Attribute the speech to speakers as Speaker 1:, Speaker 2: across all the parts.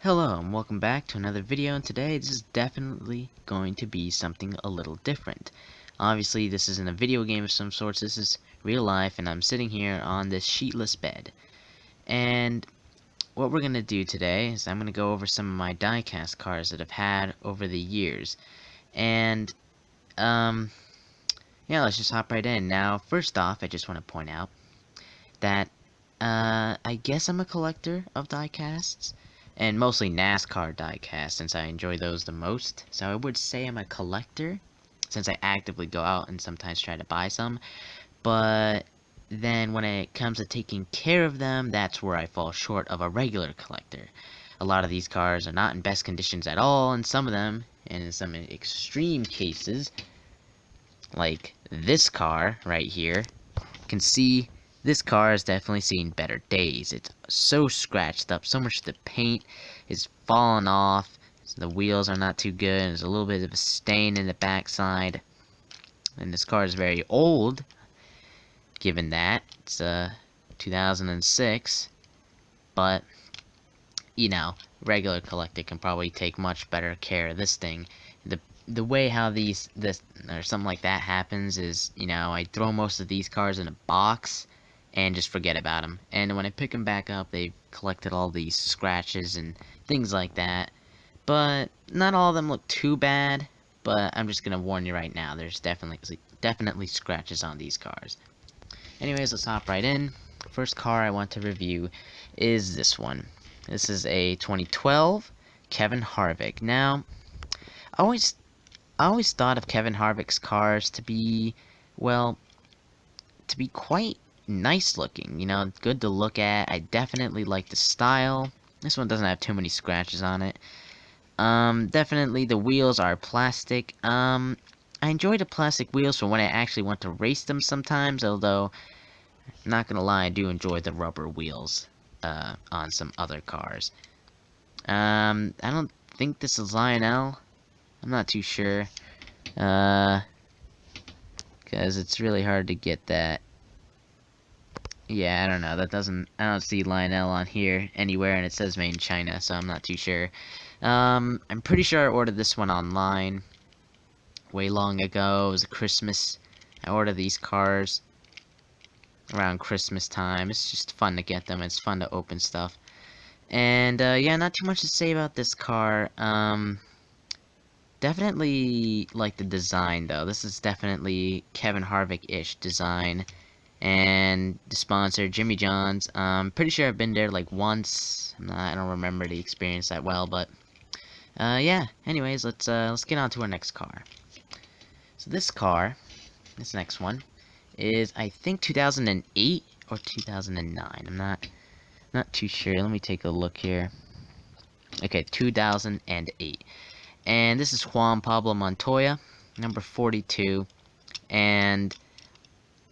Speaker 1: Hello and welcome back to another video, and today this is definitely going to be something a little different. Obviously this isn't a video game of some sorts, this is real life, and I'm sitting here on this sheetless bed. And what we're going to do today is I'm going to go over some of my diecast cards that I've had over the years. And, yeah, let's just hop right in. Now, first off, I just want to point out that, I guess I'm a collector of diecasts. And mostly NASCAR diecast, since I enjoy those the most. So I would say I'm a collector, since I actively go out and sometimes try to buy some. But then when it comes to taking care of them, that's where I fall short of a regular collector. A lot of these cars are not in best conditions at all, and some of them, and in some extreme cases, like this car right here, can see this car has definitely seen better days. It's so scratched up, so much of the paint is falling off, so the wheels are not too good, there's a little bit of a stain in the backside, and this car is very old, given that, it's 2006, but, you know, regular collector can probably take much better care of this thing. The way how this or something like that happens is, you know, I throw most of these cars in a box and just forget about them. And when I pick them back up, they've collected all these scratches and things like that. But not all of them look too bad. But I'm just gonna warn you right now, there's definitely scratches on these cars. Anyways, let's hop right in. First car I want to review is this one. This is a 2012 Kevin Harvick. Now, I always thought of Kevin Harvick's cars to be, well, to be quite nice looking, you know, good to look at. I definitely like the style. This one doesn't have too many scratches on it. Definitely the wheels are plastic. I enjoy the plastic wheels for when I actually want to race them sometimes, although, not gonna lie, I do enjoy the rubber wheels, on some other cars. I don't think this is Lionel. I'm not too sure, because it's really hard to get that. Yeah, I don't know, I don't see Lionel on here anywhere, and it says made in China, so I'm not too sure. I'm pretty sure I ordered this one online way long ago. It was a Christmas. I ordered these cars around Christmas time. It's just fun to get them, it's fun to open stuff. And, yeah, not too much to say about this car. Definitely like the design, though. This is definitely Kevin Harvick-ish design. And the sponsor, Jimmy John's. Pretty sure I've been there like once. I don't remember the experience that well, but yeah. Anyways, let's get on to our next car. So this next one, is I think 2008 or 2009. I'm not too sure. Let me take a look here. Okay, 2008. And this is Juan Pablo Montoya, number 42. And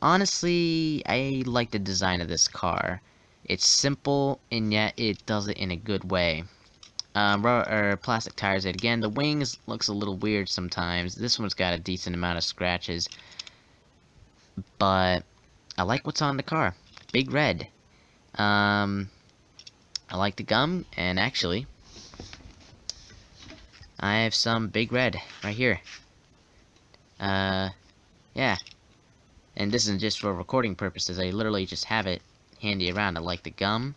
Speaker 1: honestly, I like the design of this car. It's simple, and yet it does it in a good way. Plastic tires. Again, the wings looks a little weird sometimes. This one's got a decent amount of scratches. But I like what's on the car. Big red. I like the gum, and actually, I have some big red right here. Yeah. And this isn't just for recording purposes, I literally just have it handy around. I like the gum.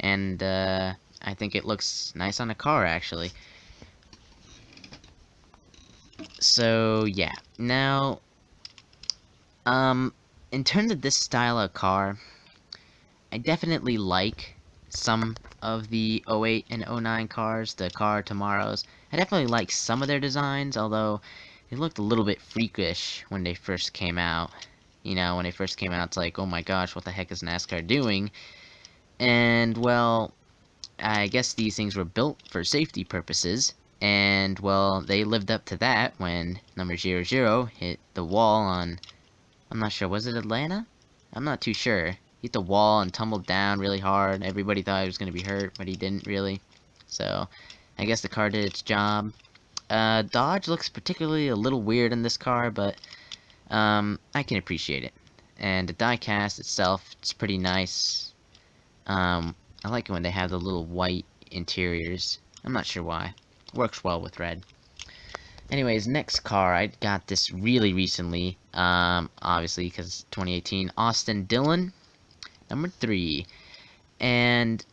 Speaker 1: And, I think it looks nice on a car, actually. So, yeah. Now, in terms of this style of car, I definitely like some of the 08 and 09 cars, the car tomorrows. I definitely like some of their designs, although they looked a little bit freakish when they first came out. You know, when they first came out, it's like, oh my gosh, what the heck is NASCAR doing? And, well, I guess these things were built for safety purposes, and, well, they lived up to that when number 00 hit the wall on, I'm not sure, was it Atlanta? I'm not too sure. Hit the wall and tumbled down really hard. Everybody thought he was going to be hurt, but he didn't really. So, I guess the car did its job. Dodge looks particularly a little weird in this car, but I can appreciate it. And the diecast itself, it's pretty nice. I like it when they have the little white interiors. I'm not sure why. Works well with red. Anyways, next car, I got this really recently, obviously, because 2018, Austin Dillon, number 3, and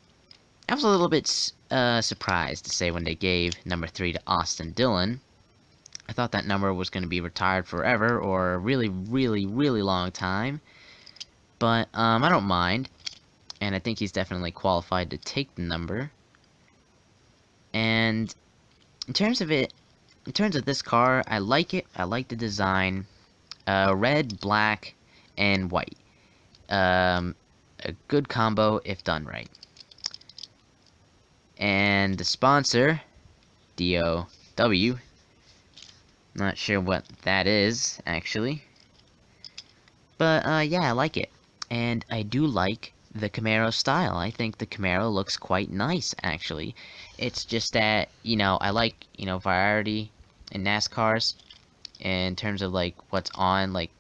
Speaker 1: I was a little bit surprised to say when they gave number 3 to Austin Dillon. I thought that number was going to be retired forever, or a really, really, really long time, but I don't mind, and I think he's definitely qualified to take the number. And in terms of this car, I like it. I like the design. Red, black, and white. A good combo if done right. And the sponsor, DOW. Not sure what that is, actually. But, yeah, I like it. And I do like the Camaro style. I think the Camaro looks quite nice, actually. It's just that, I like, variety in NASCARs in terms of, like, what's on, like,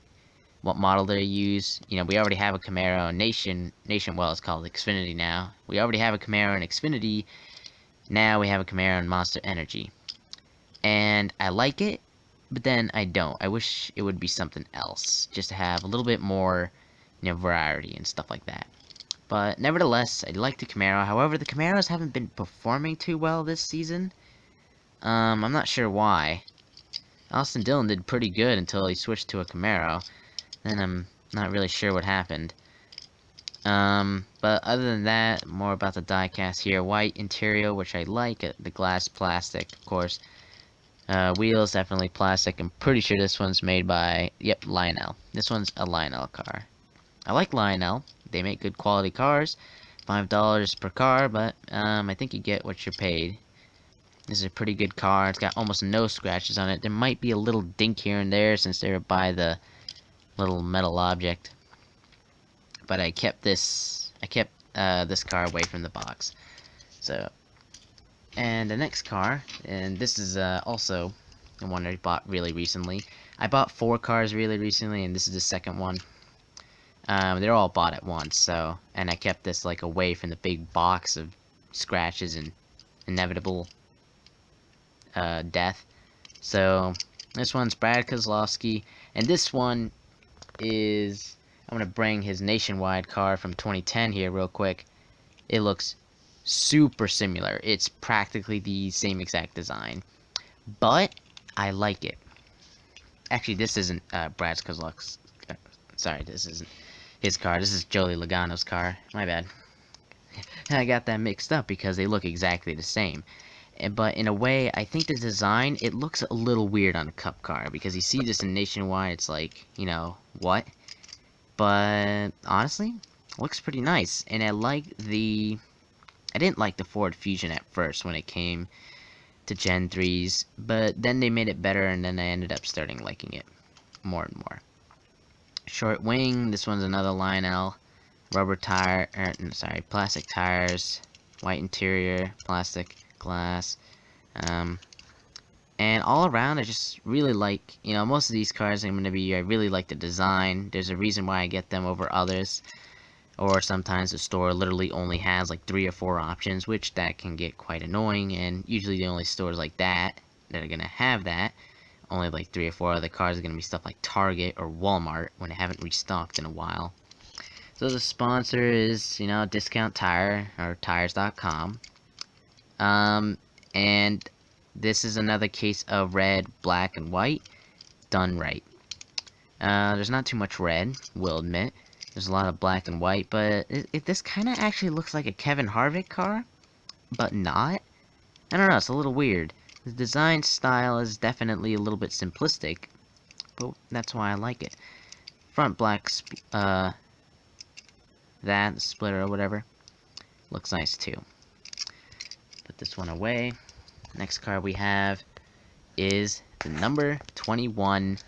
Speaker 1: what model they use. We already have a Camaro in well, it's called Xfinity now. We already have a Camaro in Xfinity. Now we have a Camaro in Monster Energy. And I like it, but then I don't. I wish it would be something else, just to have a little bit more, variety and stuff like that. But nevertheless, I like the Camaro. However, the Camaros haven't been performing too well this season. I'm not sure why. Austin Dillon did pretty good until he switched to a Camaro. Then I'm not really sure what happened. But other than that, more about the diecast here. White interior, which I like. The glass plastic, of course. Wheels, definitely plastic. I'm pretty sure this one's made by, yep, Lionel. This one's a Lionel car. I like Lionel. They make good quality cars. $5 per car, but I think you get what you're paid. This is a pretty good car. It's got almost no scratches on it. There might be a little dink here and there since they were by the little metal object. But I kept this car away from the box. So, and the next car, and this is also the one I bought really recently. I bought 4 cars really recently, and this is the second one. They're all bought at once, so, and I kept this like away from the big box of scratches and inevitable death. So this one's Brad Kozlowski, and this one is, I'm gonna bring his Nationwide car from 2010 here real quick. It looks super similar. It's practically the same exact design, but I like it. Actually, this isn't Brad Kozlowski's. Sorry, this isn't his car. This is Joey Logano's car. My bad. I got that mixed up because they look exactly the same. But in a way, I think the design, it looks a little weird on a cup car, because you see this in Nationwide, it's like, what? But honestly, it looks pretty nice. And I didn't like the Ford Fusion at first when it came to Gen 3s, but then they made it better, and then I ended up starting liking it more and more. Short wing, this one's another Lionel. Rubber tire, plastic tires, white interior, plastic, glass. And all around, I just really like, most of these cars I really like the design. There's a reason why I get them over others. Or sometimes the store literally only has like 3 or 4 options, which that can get quite annoying. And usually the only stores like that are going to have that. Only like 3 or 4 other cars are going to be stuff like Target or Walmart when they haven't restocked in a while. So the sponsor is, Discount Tire, or Tires.com. And this is another case of red, black, and white done right. There's not too much red, we'll admit. There's a lot of black and white, but this kind of actually looks like a Kevin Harvick car, but not. I don't know, it's a little weird. The design style is definitely a little bit simplistic, but that's why I like it. Front black, the splitter or whatever, looks nice too. Put this one away. Next car we have is the number 21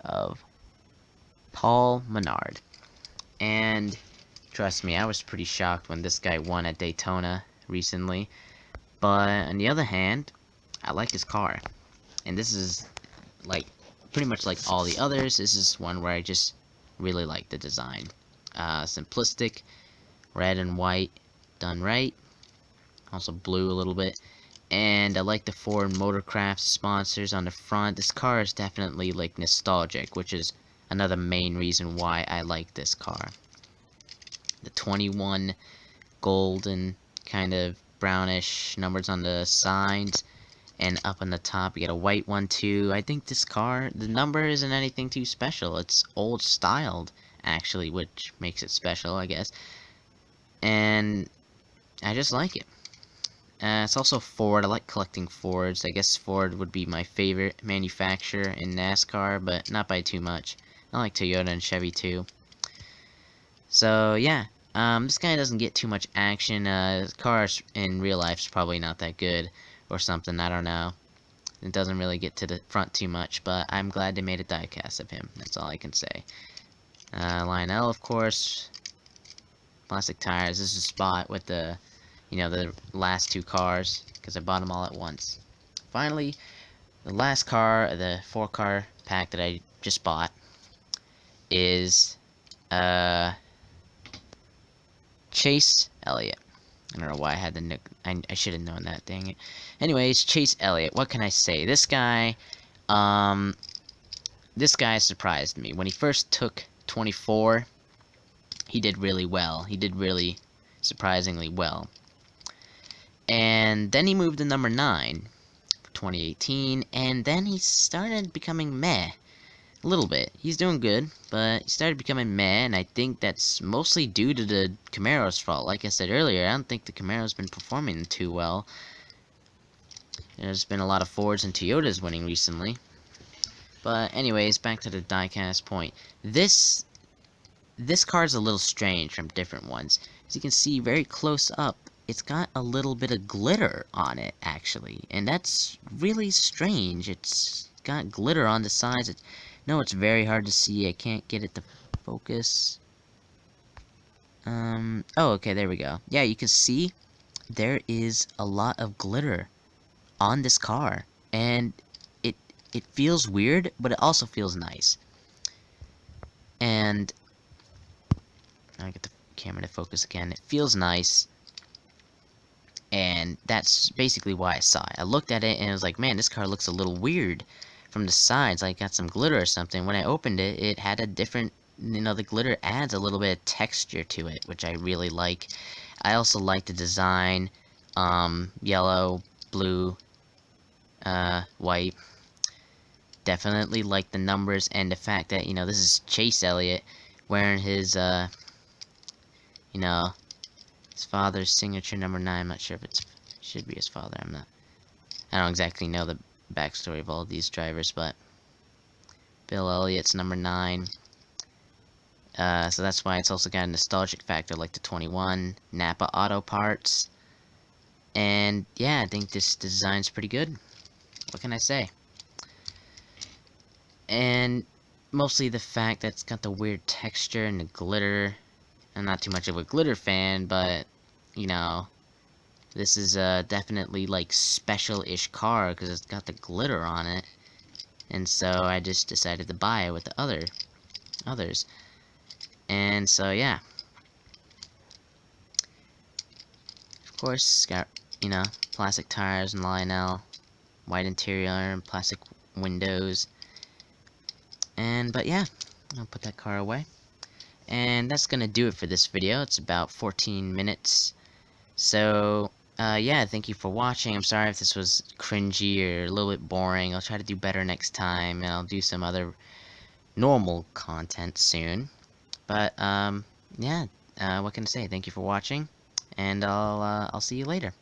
Speaker 1: of Paul Menard. And trust me, I was pretty shocked when this guy won at Daytona recently. But on the other hand, I like his car. And this is like pretty much like all the others. This is one where I just really like the design. Simplistic, red and white, done right. also blue a little bit. And I like the Ford Motorcraft sponsors on the front. This car is definitely like nostalgic, which is another main reason why I like this car. The 21 golden kind of brownish numbers on the sides, and up on the top you get a white one too. I think this car, the number isn't anything too special. It's old styled actually, which makes it special, I guess. And I just like it. It's also Ford. I like collecting Fords. I guess Ford would be my favorite manufacturer in NASCAR, but not by too much. I like Toyota and Chevy too. So yeah, this guy doesn't get too much action. His car in real life is probably not that good or something. I don't know. It doesn't really get to the front too much, but I'm glad they made a diecast of him. That's all I can say. Lionel, of course. Plastic tires. This is a spot with the, you know, the last two cars, because I bought them all at once. Finally, the last car, the 4-car pack that I just bought is Chase Elliott. I don't know why I had the nick. I should have known that, dang it. Anyways, Chase Elliott. What can I say? This guy surprised me. When he first took 24, he did really well. He did really surprisingly well. And then he moved to number 9 for 2018, and then he started becoming meh. A little bit. He's doing good, but he started becoming meh, and I think that's mostly due to the Camaro's fault. Like I said earlier, I don't think the Camaro's been performing too well. There's been a lot of Fords and Toyotas winning recently. But anyways, back to the diecast point. This card's a little strange from different ones. As you can see very close up, it's got a little bit of glitter on it, actually. And that's really strange. It's got glitter on the sides. No, it's very hard to see. I can't get it to focus. Oh, okay, there we go. Yeah, you can see there is a lot of glitter on this car. And it feels weird, but it also feels nice. And I get the camera to focus again. It feels nice. And that's basically why I saw it. I looked at it and it was like, man, this car looks a little weird from the sides, like got some glitter or something. When I opened it, it had a different, you know, the glitter adds a little bit of texture to it, which I really like. I also like the design, yellow, blue, white. Definitely like the numbers and the fact that, you know, this is Chase Elliott wearing his, you know, his father's signature number 9. I'm not sure if it should be his father. I don't exactly know the backstory of all of these drivers, but Bill Elliott's number 9. So that's why it's also got a nostalgic factor, like the 21 Napa Auto Parts. And yeah, I think this design's pretty good. What can I say? And mostly the fact that it's got the weird texture and the glitter. I'm not too much of a glitter fan, but you know, this is definitely like special-ish car because it's got the glitter on it. And so I just decided to buy it with the others. And so yeah. Of course, it's got, you know, plastic tires and Lionel, white interior and plastic windows. But yeah, I'll put that car away. And that's gonna do it for this video. It's about 14 minutes. So, yeah, thank you for watching. I'm sorry if this was cringy or a little bit boring. I'll try to do better next time, and I'll do some other normal content soon. But, yeah, what can I say? Thank you for watching, and I'll see you later.